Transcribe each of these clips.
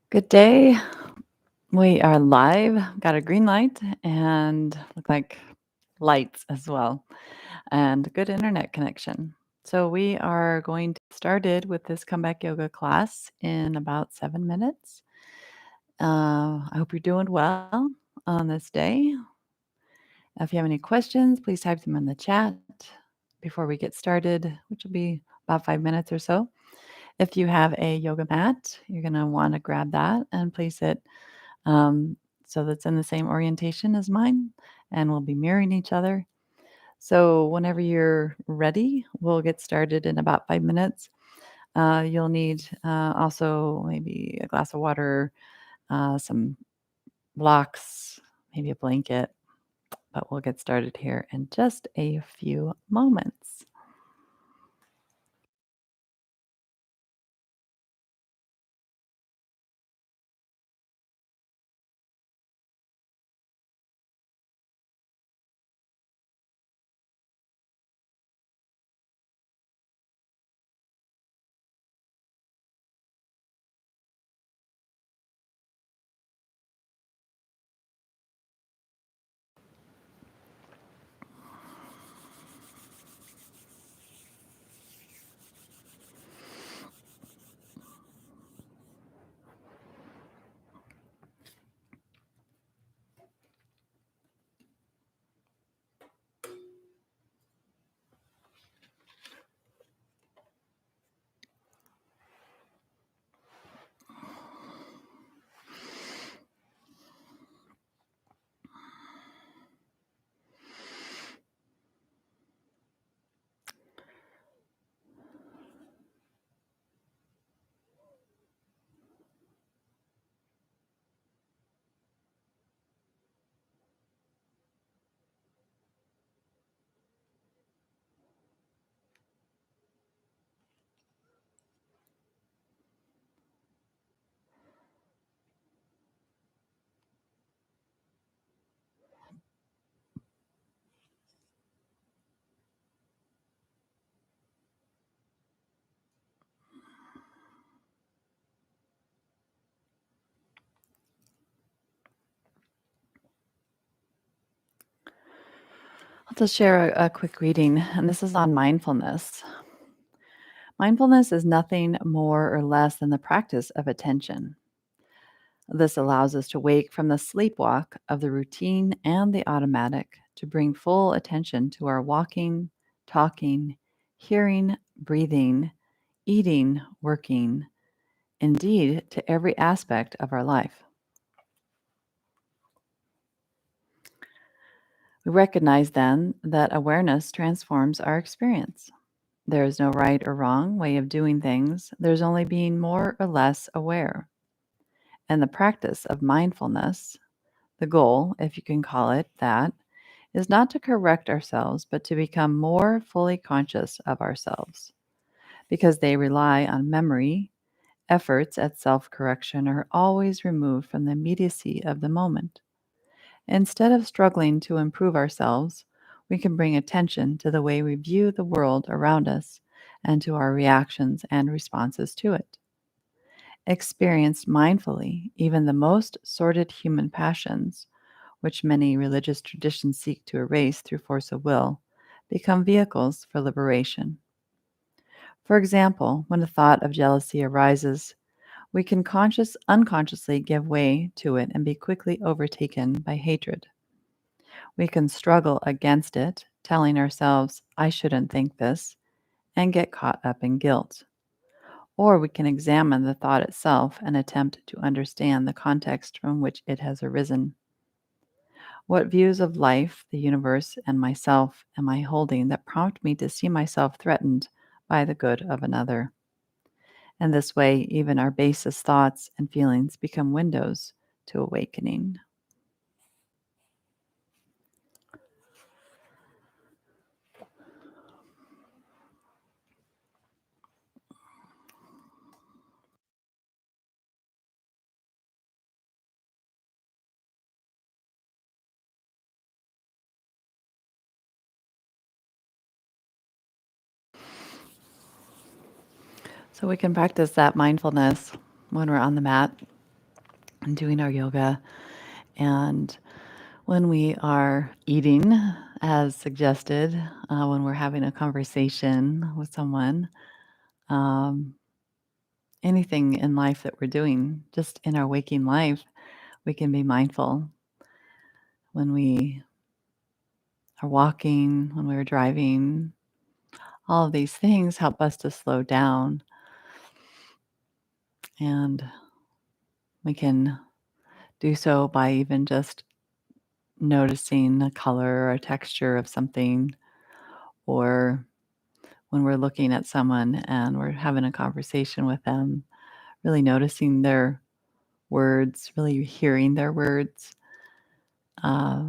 Good day. We are live. Got a green light and look like lights as well, and good internet connection. So we are going to get started with this comeback yoga class in about 7 minutes. I hope you're doing well on this day. If you have any questions, please type them in the chat before we get started, which will be about 5 minutes or so. If you have a yoga mat, you're going to want to grab that and place it um, so that's in the same orientation as mine, and we'll be mirroring each other. So whenever you're ready, we'll get started in about 5 minutes. You'll need also maybe a glass of water, some blocks, maybe a blanket, but we'll get started here in just a few moments. I'll just share a quick reading, and this is on mindfulness. Mindfulness is nothing more or less than the practice of attention. This allows us to wake from the sleepwalk of the routine and the automatic to bring full attention to our walking, talking, hearing, breathing, eating, working, indeed, to every aspect of our life. We recognize then that awareness transforms our experience. There is no right or wrong way of doing things, there's only being more or less aware. And the practice of mindfulness, the goal, if you can call it that, is not to correct ourselves, but to become more fully conscious of ourselves. Because they rely on memory, efforts at self correction are always removed from the immediacy of the moment. Instead of struggling to improve ourselves, we can bring attention to the way we view the world around us and to our reactions and responses to it. Experienced mindfully, even the most sordid human passions, which many religious traditions seek to erase through force of will, become vehicles for liberation. For example, when a thought of jealousy arises, we can unconsciously give way to it and be quickly overtaken by hatred. We can struggle against it, telling ourselves, I shouldn't think this, and get caught up in guilt. Or we can examine the thought itself and attempt to understand the context from which it has arisen. What views of life, the universe, and myself am I holding that prompt me to see myself threatened by the good of another? And this way, even our basest thoughts and feelings become windows to awakening. So we can practice that mindfulness when we're on the mat. and doing our yoga. And when we are eating, as suggested, when we're having a conversation with someone, um, anything in life that we're doing, just in our waking life, we can be mindful when we are walking, when we're driving. All of these things help us to slow down, and we can do so by even just noticing the color or texture of something, or when we're looking at someone and we're having a conversation with them, really noticing their words, really hearing their words. Uh,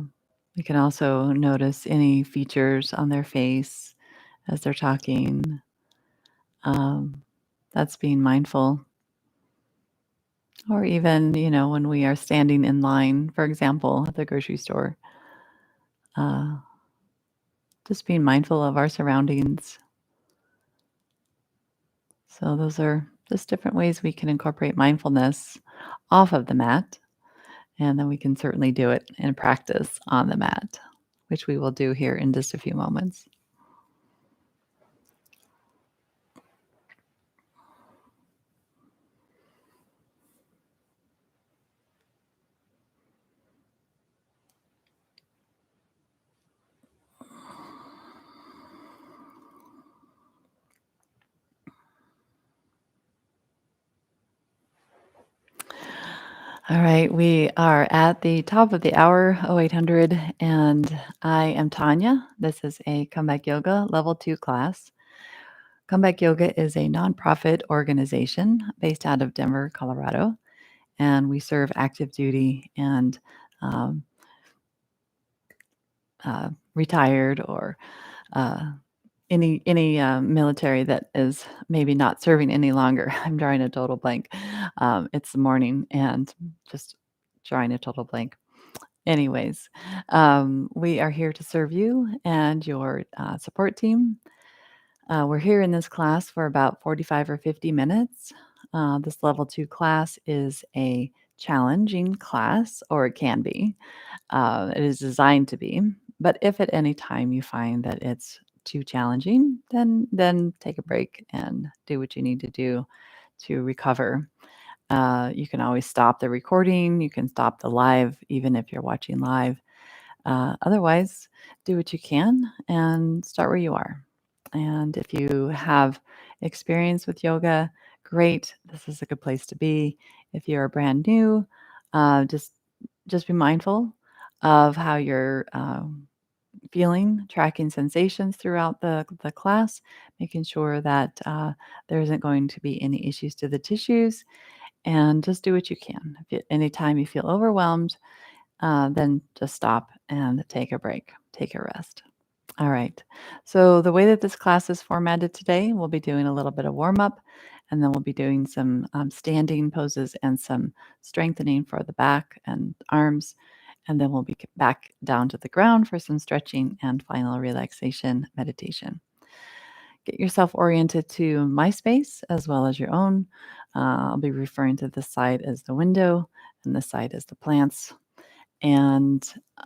we can also notice any features on their face as they're talking. Um, that's being mindful. Or even, when we are standing in line, for example, at the grocery store, uh, just being mindful of our surroundings. So, those are just different ways we can incorporate mindfulness off of the mat. And then we can certainly do it in practice on the mat, which we will do here in just a few moments. All right, we are at the top of the hour, 0800, and I am Tonya. This is a Comeback Yoga Level 2 class. Comeback Yoga is a nonprofit organization based out of Denver, Colorado, and we serve active duty and um, retired or uh, any military that is maybe not serving any longer. I'm drawing a total blank. It's the morning and just drawing a total blank. Anyways, we are here to serve you and your support team. We're here in this class for about 45 or 50 minutes. This level 2 class is a challenging class, or it can be. It is designed to be. But if at any time you find that it's too challenging, then take a break and do what you need to do to recover. You can always stop the recording. You can stop the live, even if you're watching live. Otherwise, do what you can and start where you are. And if you have experience with yoga, great. This is a good place to be. If you are brand new, just be mindful of how you're feeling, tracking sensations throughout the class, making sure that there isn't going to be any issues to the tissues, and just do what you can. Anytime you feel overwhelmed, then just stop and take a break, take a rest. All right. So, the way that this class is formatted today, we'll be doing a little bit of warm up, and then we'll be doing some standing poses and some strengthening for the back and arms. And then we'll be back down to the ground for some stretching and final relaxation meditation. Get yourself oriented to my space as well as your own. I'll be referring to this side as the window and this side as the plants. And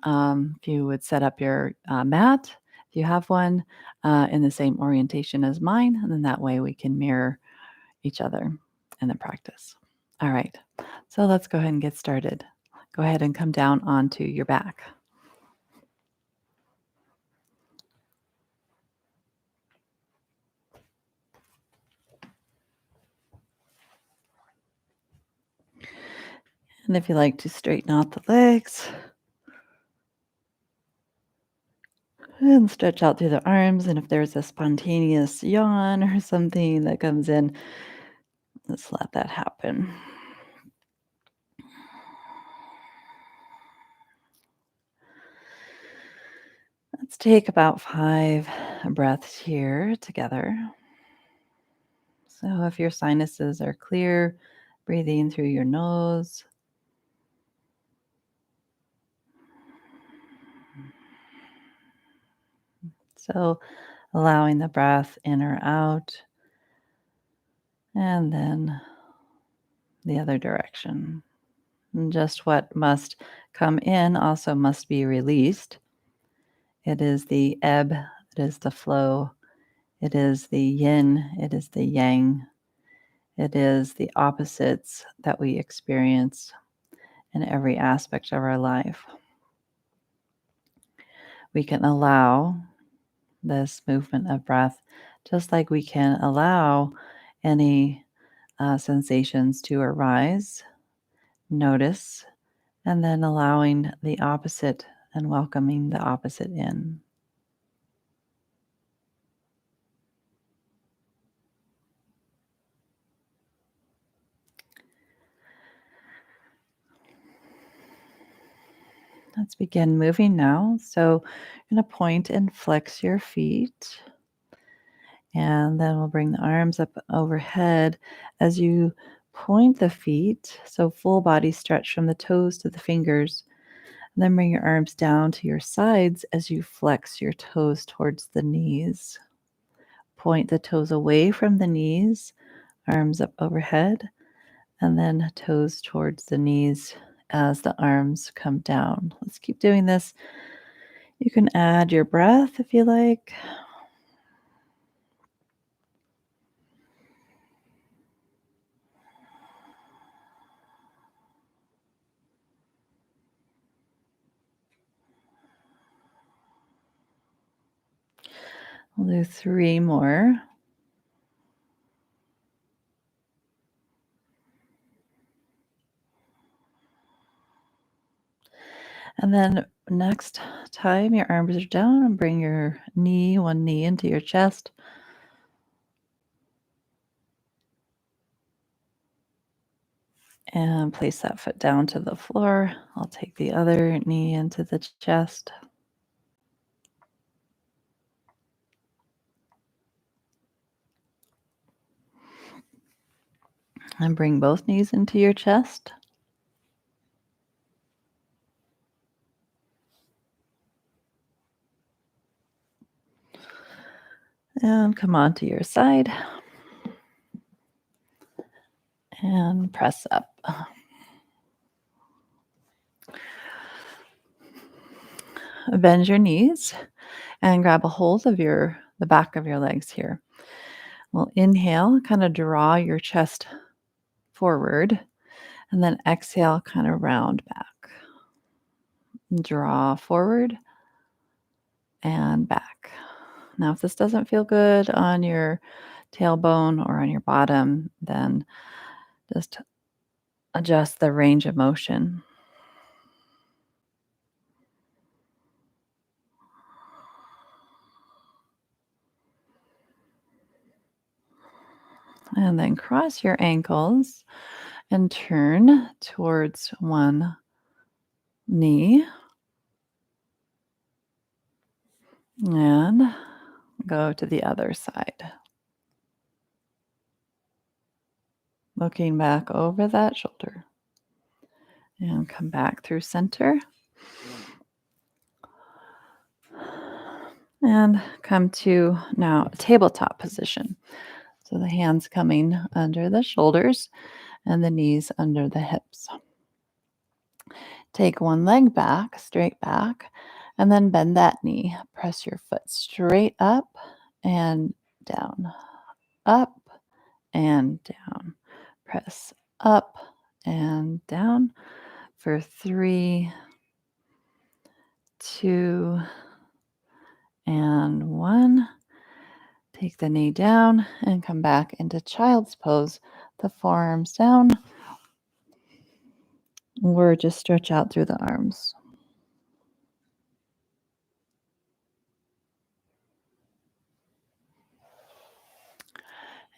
if you would set up your mat, if you have one, in the same orientation as mine, and then that way we can mirror each other in the practice. All right, so let's go ahead and get started. Go ahead and come down onto your back. And if you like to straighten out the legs and stretch out through the arms, and if there's a spontaneous yawn or something that comes in, let's let that happen. Let's take about 5 breaths here together. So if your sinuses are clear, breathing through your nose. So allowing the breath in or out, and then the other direction. And just what must come in also must be released. It is the ebb, it is the flow, it is the yin, it is the yang, it is the opposites that we experience in every aspect of our life. We can allow this movement of breath just like we can allow any sensations to arise, notice, and then allowing the opposite and welcoming the opposite in. Let's begin moving now. So I'm going to point and flex your feet. And then we'll bring the arms up overhead as you point the feet. So full body stretch from the toes to the fingers. And then bring your arms down to your sides as you flex your toes towards the knees. Point the toes away from the knees, arms up overhead, and then toes towards the knees as the arms come down. Let's keep doing this. You can add your breath if you like. We'll do 3 more. And then next time your arms are down and bring your one knee into your chest. And place that foot down to the floor. I'll take the other knee into the chest. And bring both knees into your chest. And come onto your side. And press up. Bend your knees and grab a hold of the back of your legs here. We'll inhale, kind of draw your chest forward, and then exhale, kind of round back. Draw forward and back. Now, if this doesn't feel good on your tailbone or on your bottom, then just adjust the range of motion. And then cross your ankles and turn towards one knee. And go to the other side. Looking back over that shoulder. And come back through center. And come to now a tabletop position. So the hands coming under the shoulders and the knees under the hips. Take one leg back, straight back, and then bend that knee. Press your foot straight up and down, up and down. Press up and down for 3, 2, and 1. Take the knee down and come back into child's pose. The forearms down, or just stretch out through the arms.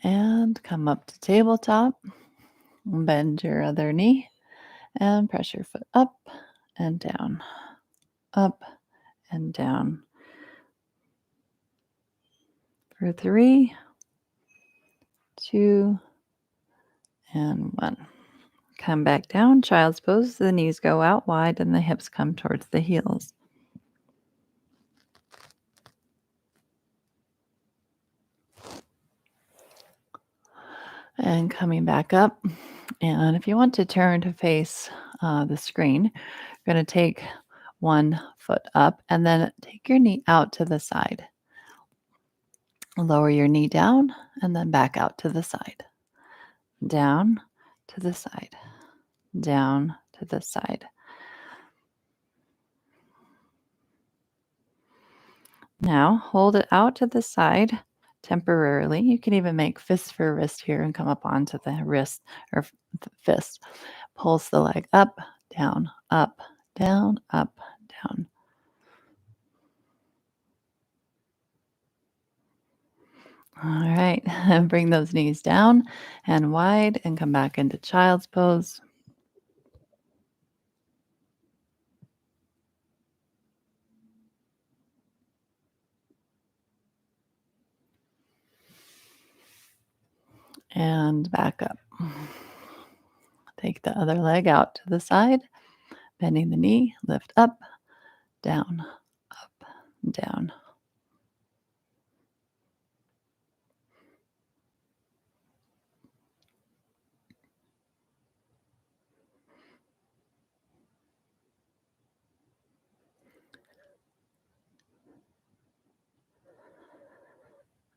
And come up to tabletop. Bend your other knee and press your foot up and down, up and down. For 3, 2, and 1. Come back down, child's pose. The knees go out wide and the hips come towards the heels. And coming back up. And if you want to turn to face the screen. You're going to take one foot up and then take your knee out to the side. Lower your knee down and then back out to the side. Down to the side. Down to the side. Now hold it out to the side temporarily. You can even make fists for wrist here and come up onto the wrist or fist. Pulse the leg up, down, up, down, up, down. All right, bring those knees down and wide and come back into child's pose. And back up. Take the other leg out to the side, bending the knee, lift up, down, up, down.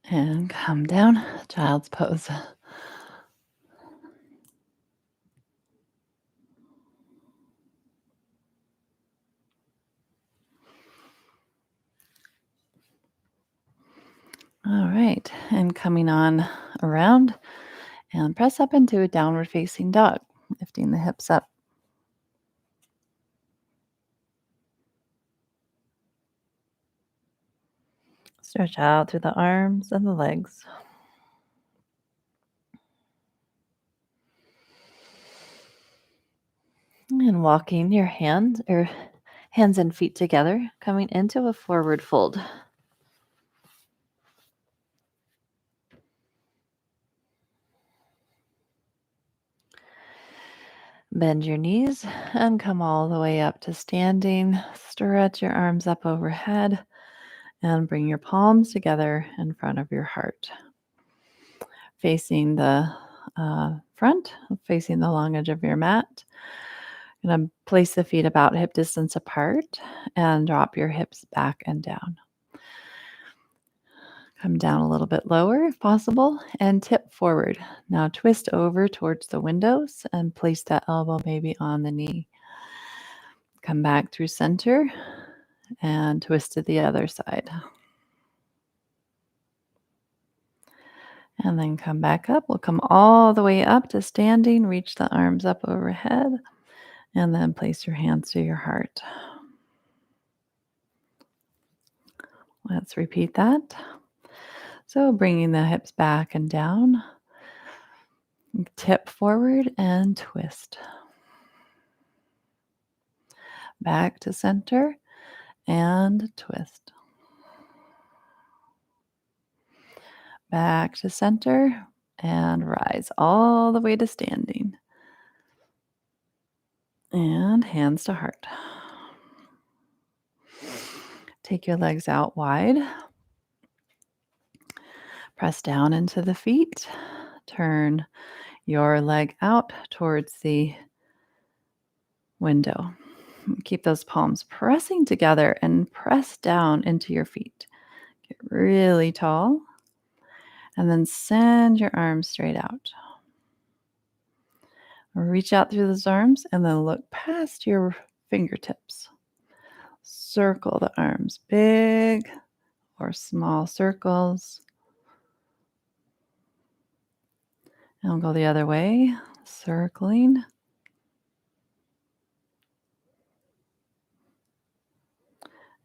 And come down, child's pose. All right, and coming on around and press up into a downward facing dog, lifting the hips up. Stretch out through the arms and the legs. And walking your hands and feet together, coming into a forward fold. Bend your knees and come all the way up to standing. Stretch your arms up overhead and bring your palms together in front of your heart. Facing the front, facing the long edge of your mat. You're going to place the feet about hip distance apart and drop your hips back and down. Come down a little bit lower if possible and tip forward. Now twist over towards the windows and place that elbow maybe on the knee. Come back through center and twist to the other side. And then come back up. We'll come all the way up to standing. Reach the arms up overhead and then place your hands to your heart. Let's repeat that. So bringing the hips back and down, tip forward and twist. Back to center and twist. Back to center and rise all the way to standing. And hands to heart. Take your legs out wide. Press down into the feet. Turn your leg out towards the window. Keep those palms pressing together and press down into your feet. Get really tall. And then send your arms straight out. Reach out through those arms and then look past your fingertips. Circle the arms, big or small circles. And we'll go the other way, circling.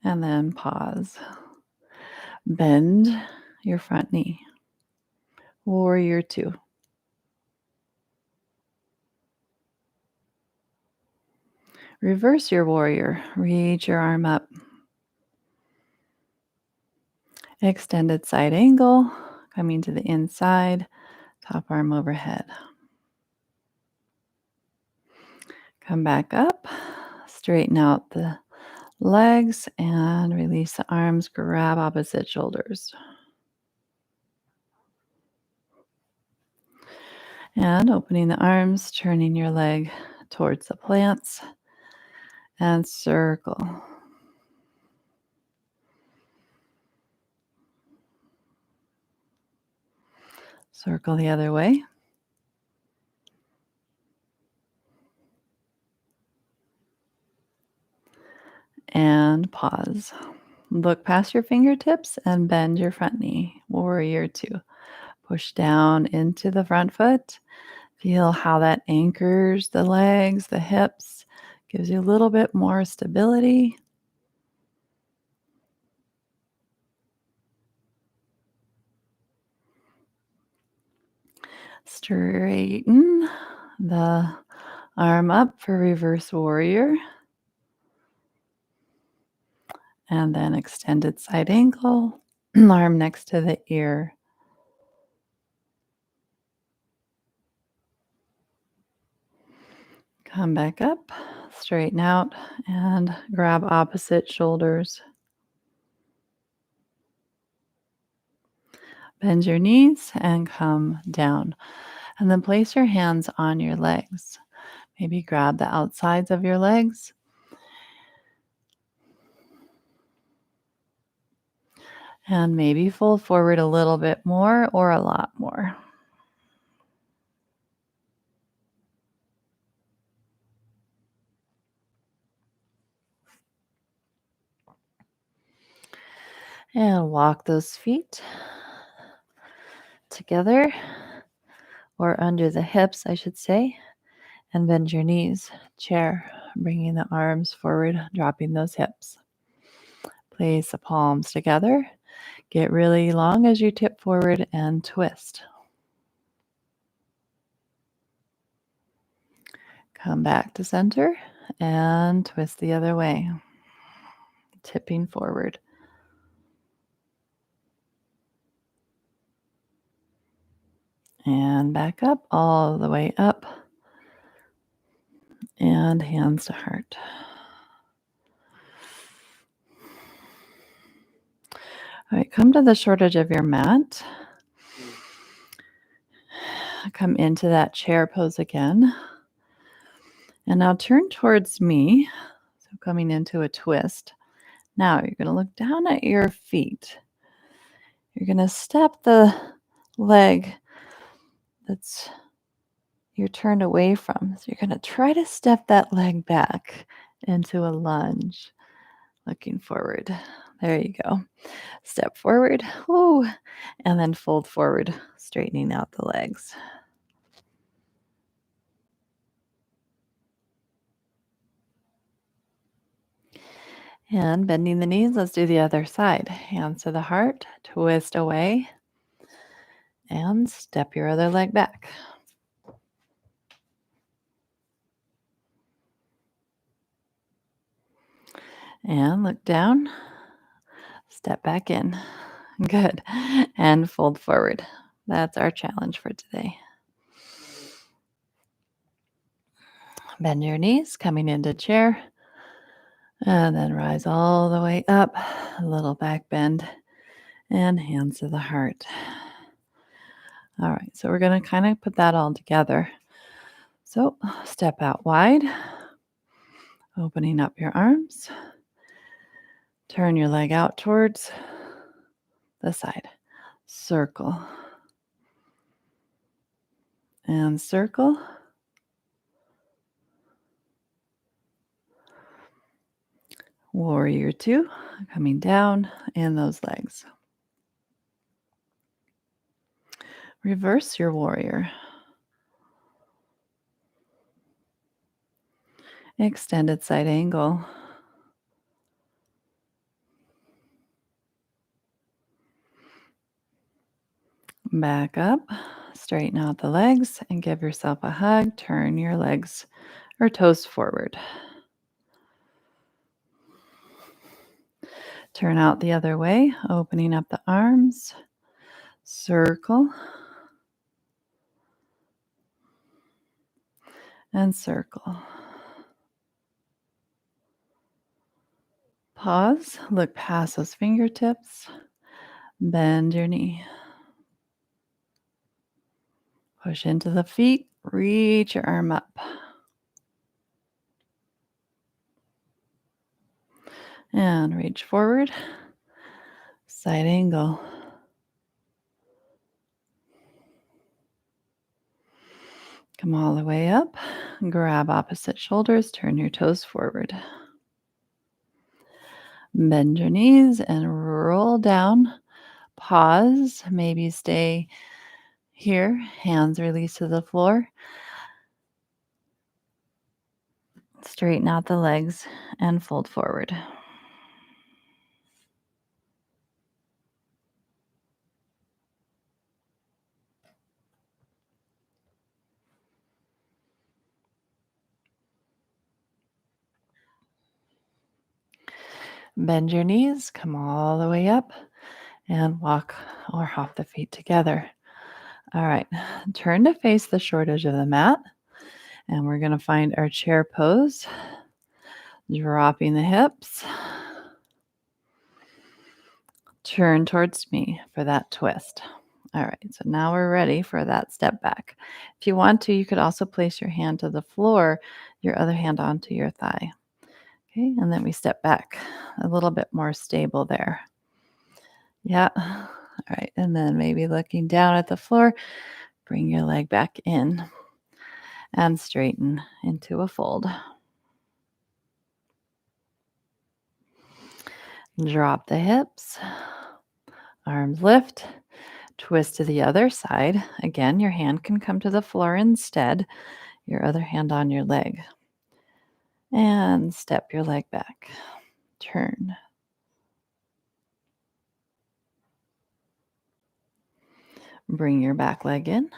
And then pause. Bend your front knee. Warrior 2. Reverse your warrior. Reach your arm up. Extended side angle, coming to the inside, top arm overhead. Come back up, straighten out the legs and release the arms, grab opposite shoulders. And opening the arms, turning your leg towards the plants and circle. Circle the other way. And pause. Look past your fingertips and bend your front knee. Warrior two. Push down into the front foot. Feel how that anchors the legs, the hips, gives you a little bit more stability. Straighten the arm up for reverse warrior. And then extended side angle, arm next to the ear. Come back up, straighten out, and grab opposite shoulders. Bend your knees and come down. And then place your hands on your legs. Maybe grab the outsides of your legs. And maybe fold forward a little bit more or a lot more. And walk those feet together, or under the hips, I should say, and bend your knees. Chair, bringing the arms forward, dropping those hips. Place the palms together. Get really long as you tip forward and twist. Come back to center and twist the other way, tipping forward. And back up, all the way up. And hands to heart. All right, come to the short edge of your mat. Come into that chair pose again. And now turn towards me. So coming into a twist. Now you're going to look down at your feet. You're going to step the leg that's you're turned away from. So you're going to try to step that leg back into a lunge, looking forward. There you go. Step forward, whoo, and then fold forward, straightening out the legs. And bending the knees, let's do the other side. Hands to the heart, twist away, and step your other leg back. And look down, step back in. Good. And fold forward. That's our challenge for today. Bend your knees, coming into chair. And then rise all the way up, a little back bend, and hands to the heart. All right, so we're going to kind of put that all together. So step out wide, opening up your arms. Turn your leg out towards the side. Circle. And circle. Warrior two, coming down in those legs. Reverse your warrior. Extended side angle. Back up, straighten out the legs and give yourself a hug. Turn your legs or toes forward. Turn out the other way, opening up the arms. Circle. And circle. Pause, look past those fingertips. Bend your knee. Push into the feet, reach your arm up. And reach forward, side angle. Come all the way up, grab opposite shoulders, turn your toes forward. Bend your knees and roll down. Pause, maybe stay here, hands release to the floor. Straighten out the legs and fold forward. Bend your knees, come all the way up, and walk or hop the feet together. All right, turn to face the short edge of the mat, and we're going to find our chair pose, dropping the hips. Turn towards me for that twist. All right, so now we're ready for that step back. If you want to, you could also place your hand to the floor, your other hand onto your thigh. Okay, and then we step back a little bit more stable there. Yeah. All right, and then maybe looking down at the floor, bring your leg back in and straighten into a fold. Drop the hips, arms lift, twist to the other side. Again, your hand can come to the floor instead, your other hand on your leg. And step your leg back. Turn. Bring your back leg in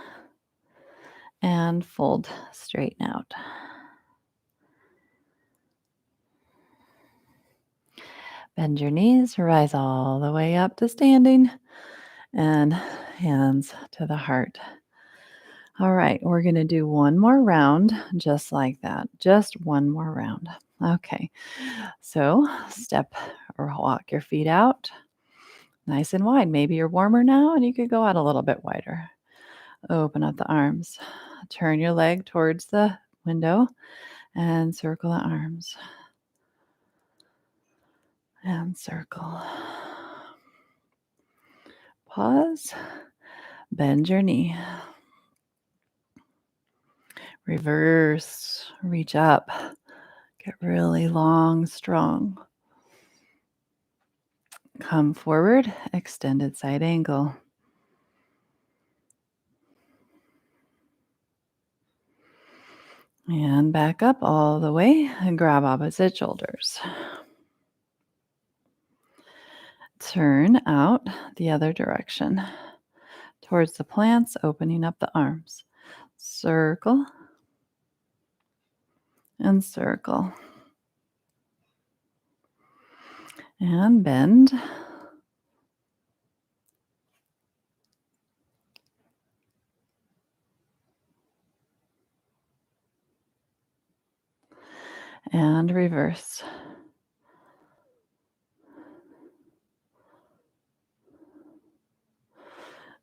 and fold, straighten out. Bend your knees, rise all the way up to standing, and hands to the heart. All right, we're going to do one more round just like that. Just one more round. Okay, so step or walk your feet out nice and wide. Maybe you're warmer now and you could go out a little bit wider. Open up the arms. Turn your leg towards the window and circle the arms. And circle. Pause. Bend your knee. Reverse. Reach up. Get really long, strong. Come forward. Extended side angle. And back up all the way and grab opposite shoulders. Turn out the other direction towards the plants, opening up the arms. Circle and circle. And bend. And reverse.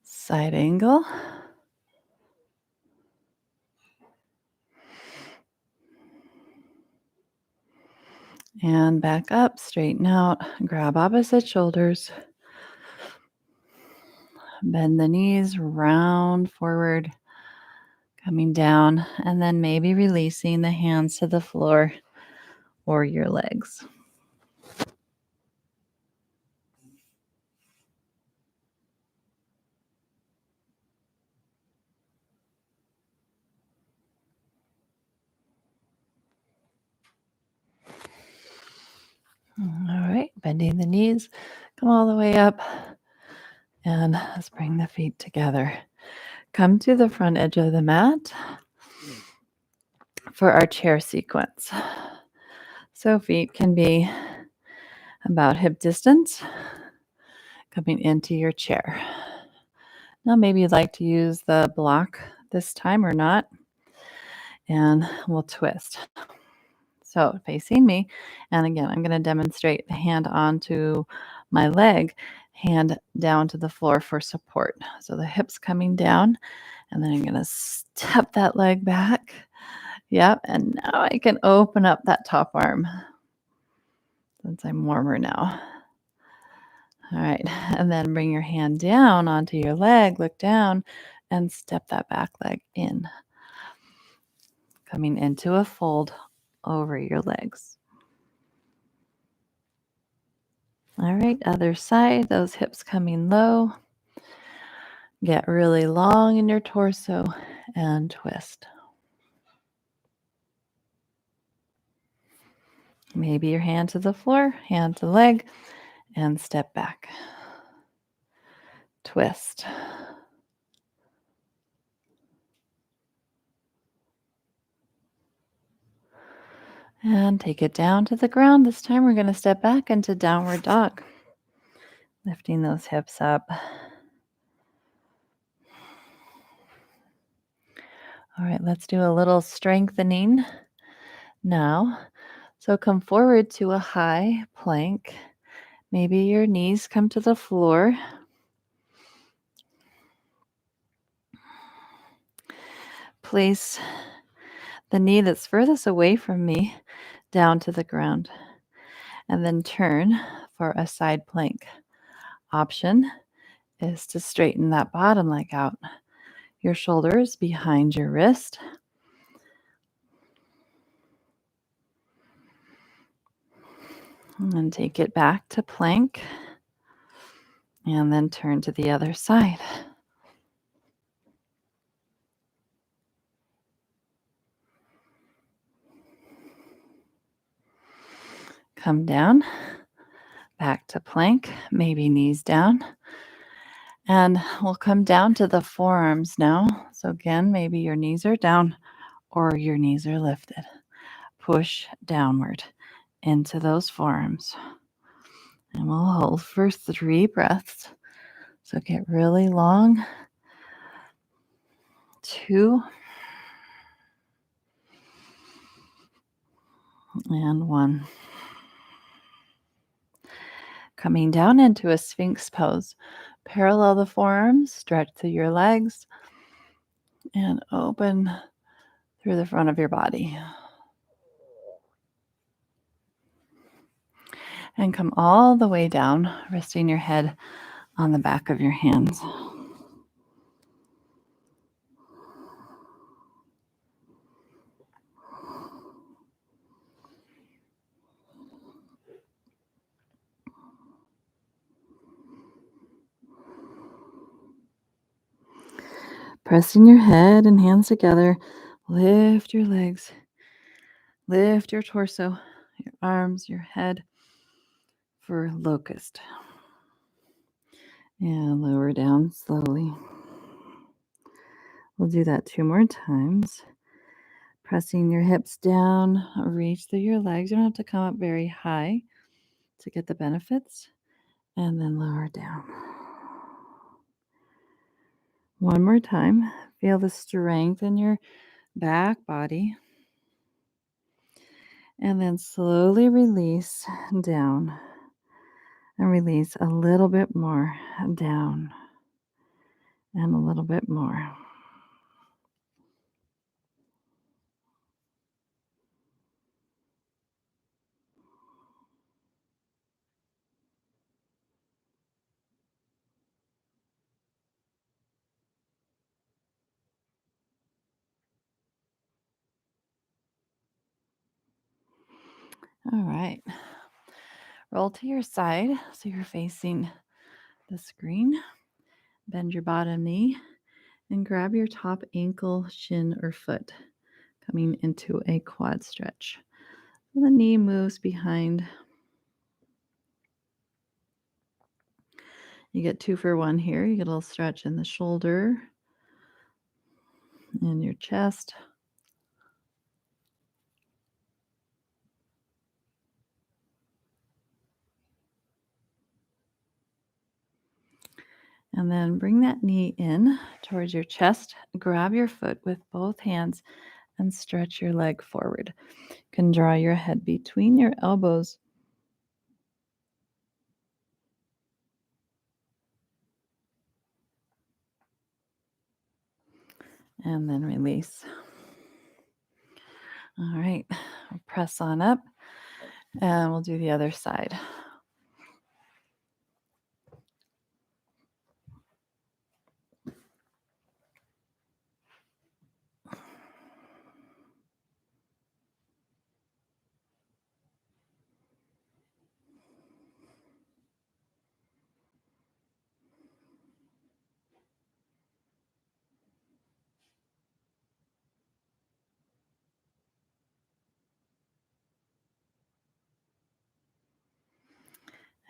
Side angle. And back up, straighten out, grab opposite shoulders. Bend the knees, round forward, coming down, and then maybe releasing the hands to the floor or your legs. All right, bending the knees, come all the way up, and let's bring the feet together. Come to the front edge of the mat for our chair sequence. So feet can be about hip distance, coming into your chair. Now maybe you'd like to use the block this time or not, and we'll twist. So facing me, and again, I'm going to demonstrate the hand onto my leg, hand down to the floor for support. So the hips coming down, and then I'm going to step that leg back. Yep, and now I can open up that top arm. since I'm warmer now. All right, and then bring your hand down onto your leg, look down, and step that back leg in, coming into a fold over your legs. All right, other side, those hips coming low. Get really long in your torso and twist. Maybe your hand to the floor, hand to leg, and step back. Twist. And take it down to the ground. This time we're going to step back into downward dog. Lifting those hips up. All right, let's do a little strengthening now. So come forward to a high plank. Maybe your knees come to the floor. Place the knee that's furthest away from me down to the ground. And then turn for a side plank. Option is to straighten that bottom leg out. Your shoulders behind your wrist. And then take it back to plank. And then turn to the other side. Come down, back to plank, maybe knees down. And we'll come down to the forearms now. So again, maybe your knees are down or your knees are lifted. Push downward into those forearms. And we'll hold for 3 breaths. So get really long. 2 and 1. Coming down into a Sphinx pose. Parallel the forearms, stretch through your legs, and open through the front of your body. And come all the way down, resting your head on the back of your hands. Pressing your head and hands together, lift your legs, lift your torso, your arms, your head for locust. And lower down slowly. We'll do that 2 more times. Pressing your hips down, reach through your legs. You don't have to come up very high to get the benefits. And then lower down. One more time. Feel the strength in your back body. And then slowly release down. And release a little bit more down. And a little bit more. All right. Roll to your side so you're facing the screen. Bend your bottom knee and grab your top ankle, shin, or foot, coming into a quad stretch. So the knee moves behind. You get 2 for 1 here. You get a little stretch in the shoulder and your chest. And then bring that knee in towards your chest. Grab your foot with both hands and stretch your leg forward. You can draw your head between your elbows. And then release. All right, press on up. And we'll do the other side.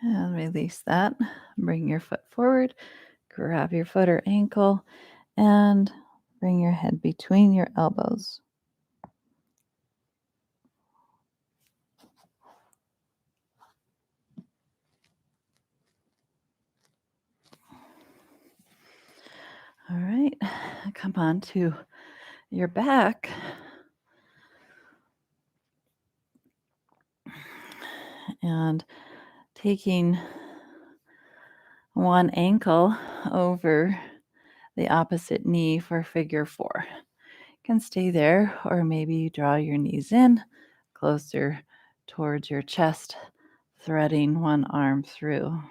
And release that. Bring your foot forward, grab your foot or ankle, and bring your head between your elbows. All right, come on to your back. And taking one ankle over the opposite knee for figure four. You can stay there, or maybe draw your knees in closer towards your chest, threading one arm through.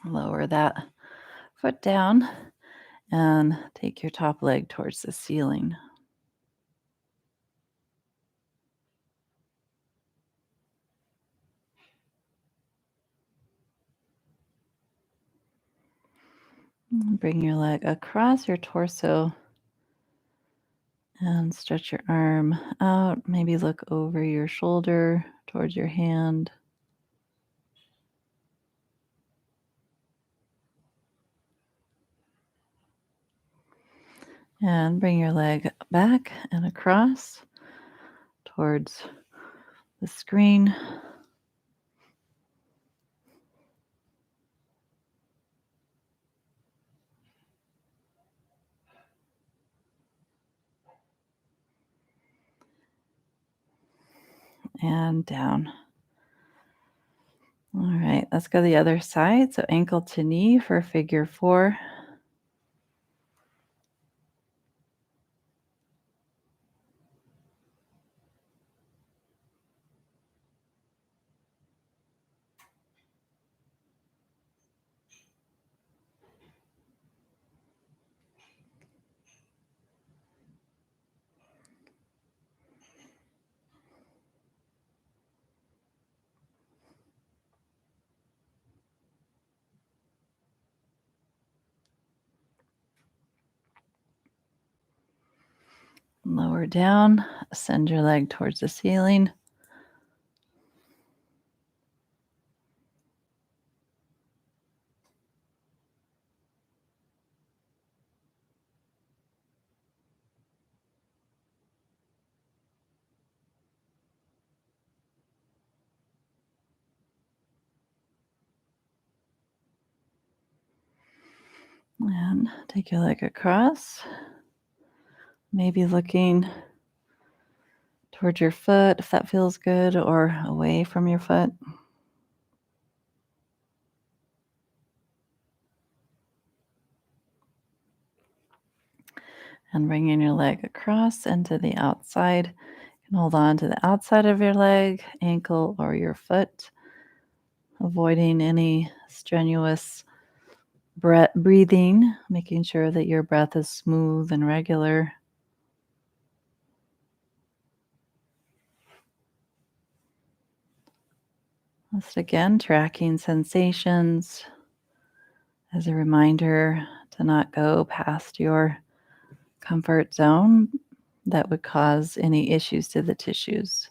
Lower that foot down and take your top leg towards the ceiling. Bring your leg across your torso and stretch your arm out. Maybe look over your shoulder towards your hand. And bring your leg back and across towards the screen. And down. All right, let's go the other side. So ankle to knee for figure four. Lower down, send your leg towards the ceiling. And take your leg across. Maybe looking towards your foot if that feels good, or away from your foot. And bringing your leg across and to the outside. You can hold on to the outside of your leg, ankle, or your foot, avoiding any strenuous breathing, making sure that your breath is smooth and regular. Just again, tracking sensations as a reminder to not go past your comfort zone that would cause any issues to the tissues.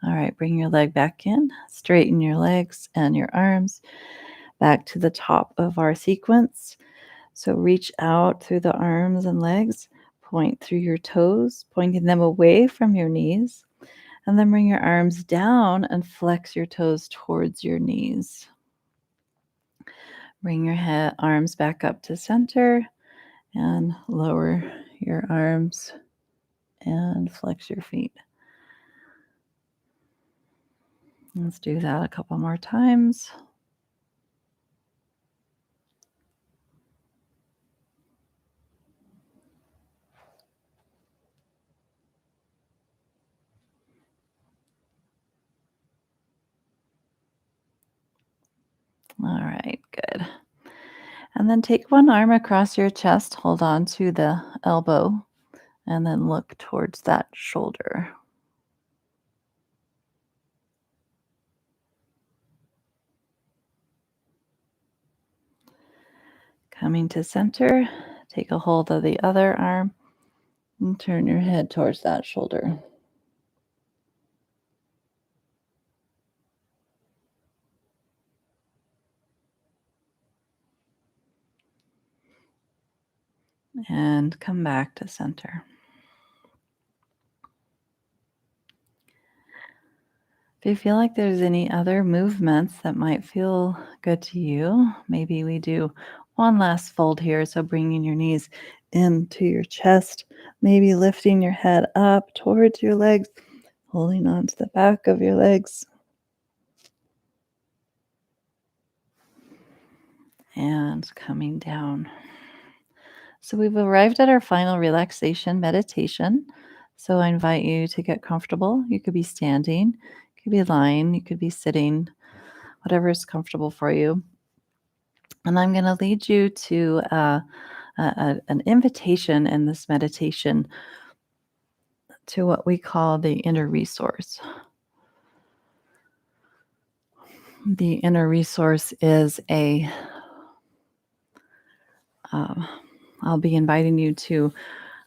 All right, bring your leg back in, straighten your legs and your arms back to the top of our sequence. So reach out through the arms and legs, point through your toes, pointing them away from your knees, And then bring your arms down and flex your toes towards your knees. Bring your arms back up to center and lower your arms and flex your feet. Let's do that a couple more times. All right, good. And then take one arm across your chest, hold on to the elbow, and then look towards that shoulder. Coming to center, take a hold of the other arm and turn your head towards that shoulder. And come back to center. If you feel like there's any other movements that might feel good to you, maybe we do one last fold here. So bringing your knees into your chest, maybe lifting your head up towards your legs, holding on to the back of your legs. And coming down. So we've arrived at our final relaxation meditation. So I invite you to get comfortable. You could be standing, you could be lying, you could be sitting, whatever is comfortable for you. And I'm going to lead you to an invitation in this meditation to what we call the inner resource. The inner resource is I'll be inviting you to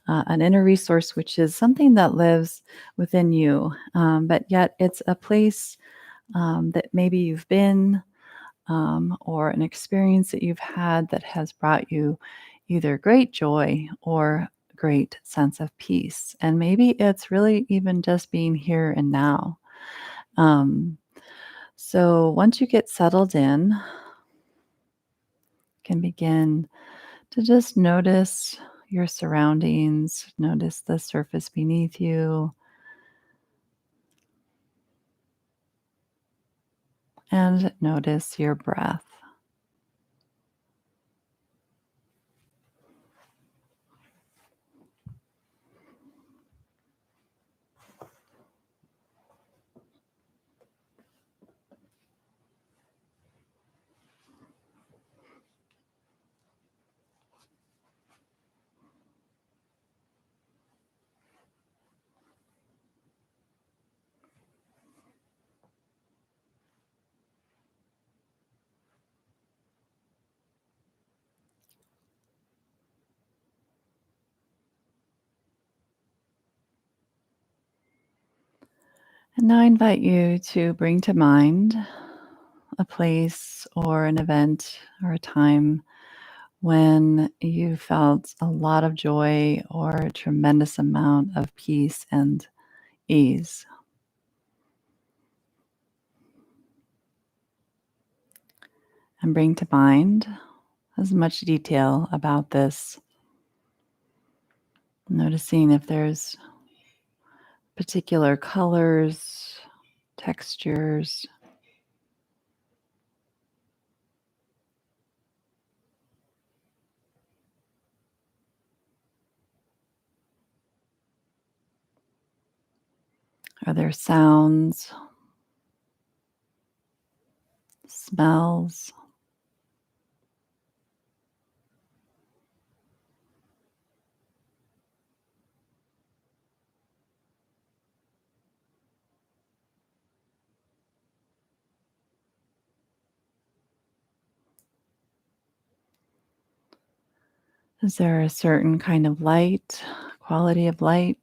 an inner resource, which is something that lives within you, but yet it's a place that maybe you've been or an experience that you've had that has brought you either great joy or great sense of peace. And maybe it's really even just being here and now. So once you get settled in, you can begin to just notice your surroundings, notice the surface beneath you, and notice your breath. And now I invite you to bring to mind a place or an event or a time when you felt a lot of joy or a tremendous amount of peace and ease. And bring to mind as much detail about this, noticing if there's particular colors, textures, are there sounds, smells, is there a certain kind of light, quality of light?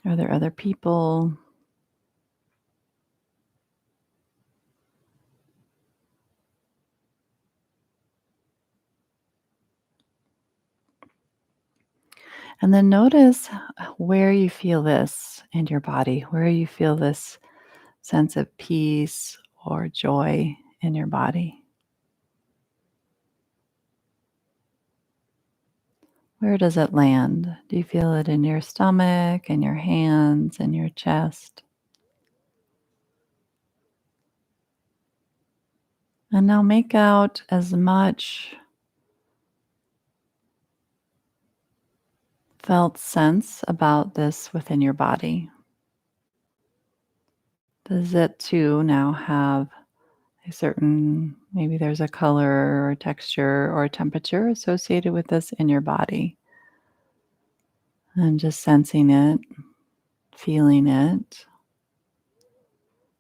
Are there other people? And then notice where you feel this in your body, where you feel this sense of peace or joy in your body. Where does it land? Do you feel it in your stomach, in your hands, in your chest? And now make out as much felt sense about this within your body. Does it too now have a certain, maybe there's a color or texture or temperature associated with this in your body? And just sensing it, feeling it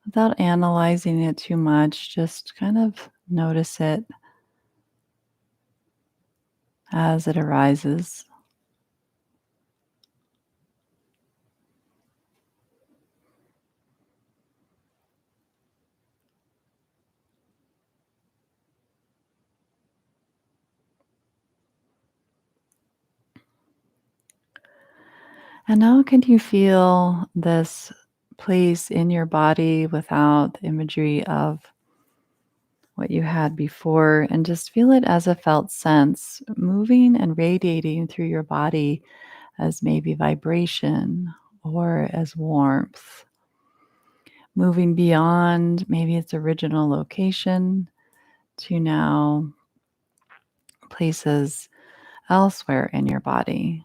without analyzing it too much, just kind of notice it as it arises. And now, can you feel this place in your body without the imagery of what you had before? And just feel it as a felt sense, moving and radiating through your body as maybe vibration or as warmth, moving beyond maybe its original location to now places elsewhere in your body.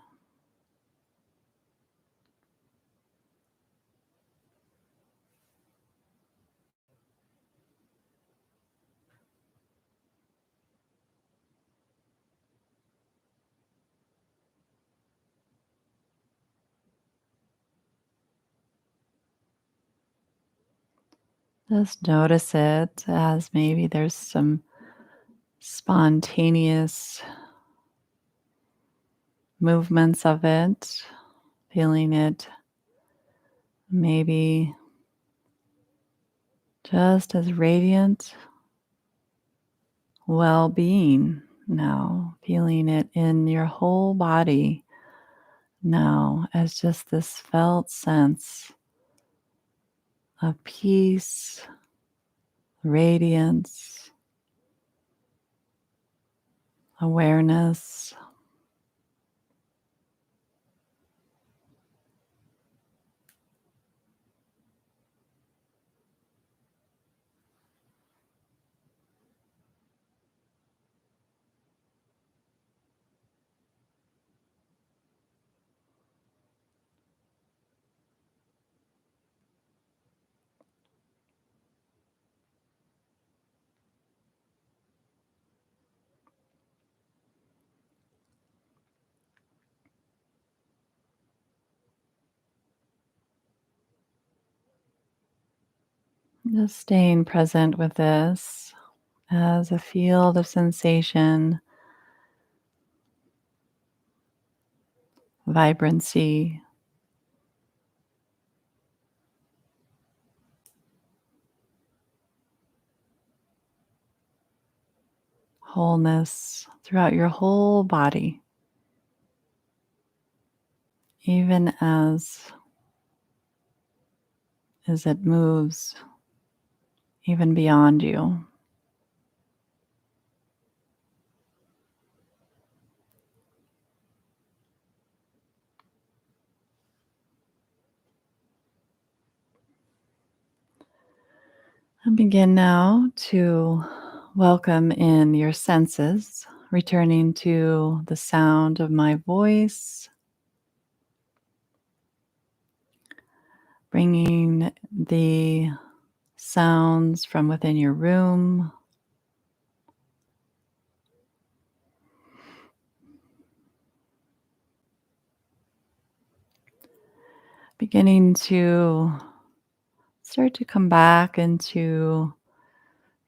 Just notice it as maybe there's some spontaneous movements of it, feeling it maybe just as radiant well being now, feeling it in your whole body now as just this felt sense of peace, radiance, awareness. Just staying present with this as a field of sensation, vibrancy, wholeness throughout your whole body, even as it moves even beyond you. And begin now to welcome in your senses, returning to the sound of my voice, bringing the sounds from within your room, beginning to start to come back into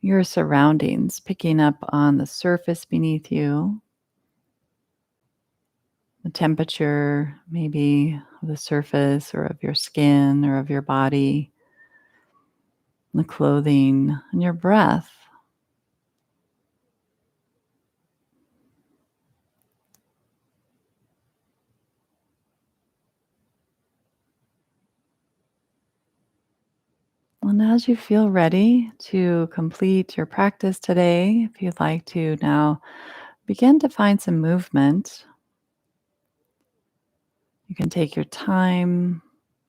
your surroundings, picking up on the surface beneath you, the temperature maybe of the surface or of your skin or of your body, the clothing, and your breath. And as you feel ready to complete your practice today, if you'd like to now begin to find some movement, you can take your time,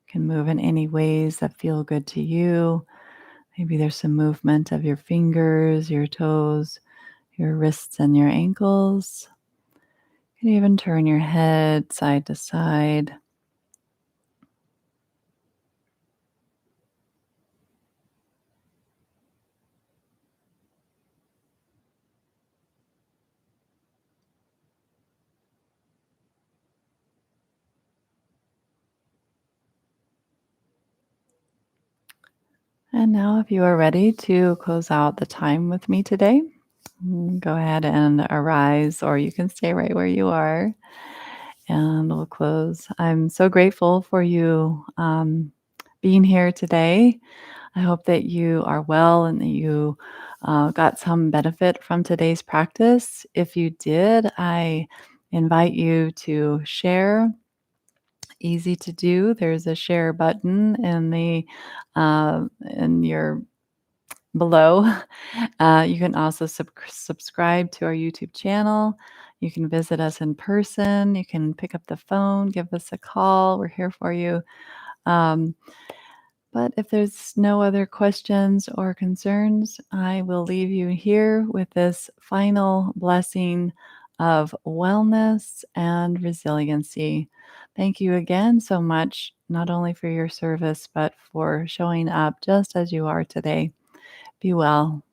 you can move in any ways that feel good to you. Maybe there's some movement of your fingers, your toes, your wrists, and your ankles. You can even turn your head side to side. And now, if you are ready to close out the time with me today, go ahead and arise, or you can stay right where you are. And we'll close. I'm so grateful for you being here today. I hope that you are well and that you got some benefit from today's practice. If you did, I invite you to share. Easy to do. There's a share button in your below. You can also subscribe to our YouTube channel. You can visit us in person. You can pick up the phone, give us a call. We're here for you. Um, but if there's no other questions or concerns, I will leave you here with this final blessing of wellness and resiliency. Thank you again so much, not only for your service, but for showing up just as you are today. Be well.